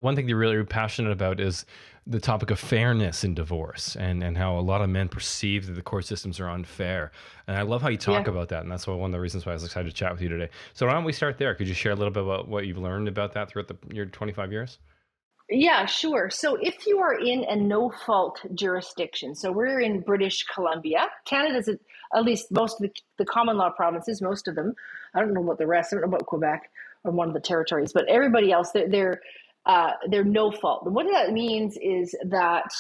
One thing they're really passionate about is the topic of fairness in divorce and how a lot of men perceive that the court systems are unfair. And I love how you talk Yeah. about that. And that's one of the reasons why I was excited to chat with you today. So why don't we start there? Could you share a little bit about what you've learned about that throughout your 25 years? Yeah, sure. So if you are in a no fault jurisdiction, so we're in British Columbia, Canada's at least most of the common law provinces, most of them. I don't know about the rest. I don't know about Quebec or one of the territories, but everybody else, they're no fault. And what that means is that,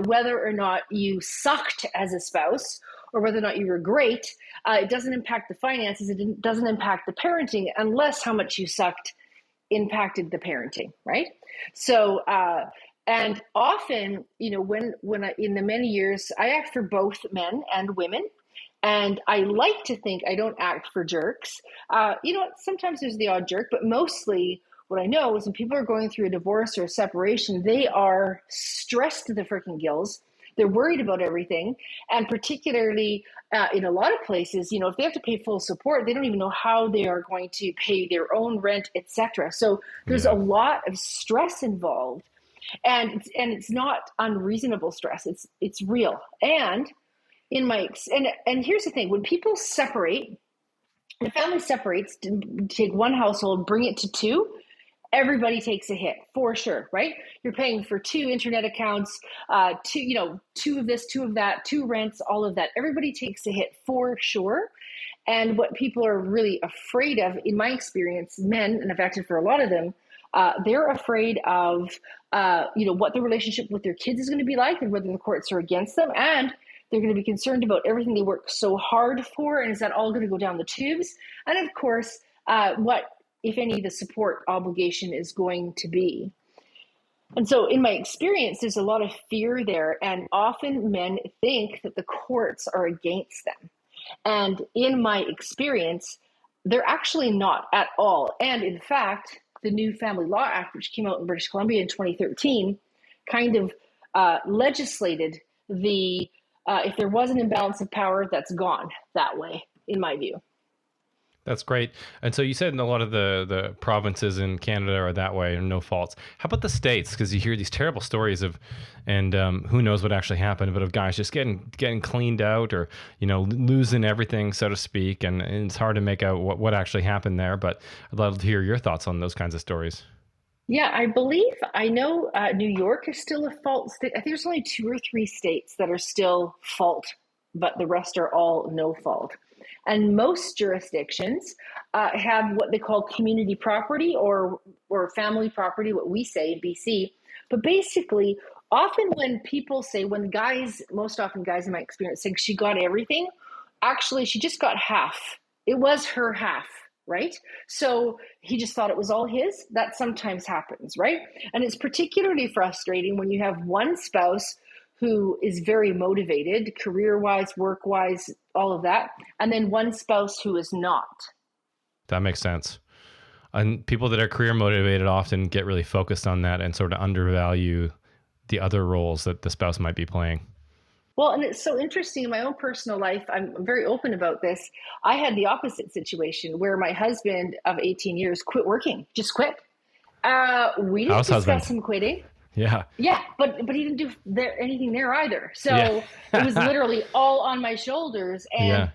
whether or not you sucked as a spouse or whether or not you were great, it doesn't impact the finances. It doesn't impact the parenting unless how much you sucked impacted the parenting, right? So, and often, in the many years, I act for both men and women. And I like to think I don't act for jerks. Sometimes there's the odd jerk, but mostly what I know is when people are going through a divorce or a separation, they are stressed to the freaking gills. They're worried about everything. And particularly in a lot of places, if they have to pay full support, they don't even know how they are going to pay their own rent, etc. So there's a Yeah, lot of stress involved. And it's not unreasonable stress. It's real. And and here's the thing, when people separate, the family separates, take one household, bring it to two, everybody takes a hit for sure, right? You're paying for two internet accounts, two of this, two of that, two rents, all of that. Everybody takes a hit for sure. And what people are really afraid of, in my experience, men, and I've acted for a lot of them, they're afraid of, what the relationship with their kids is going to be like and whether the courts are against them. And they're going to be concerned about everything they work so hard for. And is that all going to go down the tubes? And of course, what, if any, the support obligation is going to be. And so, in my experience, there's a lot of fear there. And often men think that the courts are against them. And in my experience, they're actually not at all. And in fact, the new Family Law Act, which came out in British Columbia in 2013, kind of legislated the if there was an imbalance of power, that's gone that way, in my view. that's great. And so you said in a lot of the provinces in Canada are that way and no faults. How about the States? Because you hear these terrible stories of, and who knows what actually happened, but of guys just getting cleaned out or, losing everything, so to speak. And it's hard to make out what actually happened there. But I'd love to hear your thoughts on those kinds of stories. Yeah, I know New York is still a fault state. I think there's only two or three states that are still fault, but the rest are all no fault. And most jurisdictions have what they call community property or family property, what we say in BC. But basically, often when people say, most often guys in my experience think she got everything, actually she just got half. It was her half, right? So he just thought it was all his. That sometimes happens, right? And it's particularly frustrating when you have one spouse who is very motivated, career wise, work wise, all of that, and then one spouse who is not. That makes sense. And people that are career motivated often get really focused on that and sort of undervalue the other roles that the spouse might be playing. Well, and it's so interesting in my own personal life. I'm very open about this. I had the opposite situation where my husband of 18 years quit working, just quit. We didn't House discuss husband. him quitting. Yeah. Yeah, but he didn't do anything there either. Yeah. So it was literally all on my shoulders. And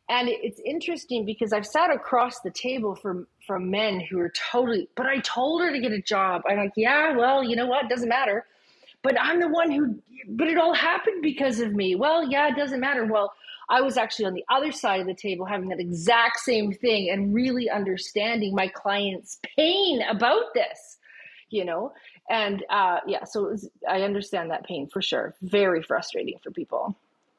Yeah. it's interesting because I've sat across the table from men who are totally. But I told her to get a job. I'm like, yeah, well, you know what? It doesn't matter. But I'm the one who. But it all happened because of me. Well, yeah, it doesn't matter. Well, I was actually on the other side of the table having that exact same thing and really understanding my client's pain about this. You know, and yeah, so I understand that pain for sure. Very frustrating for people.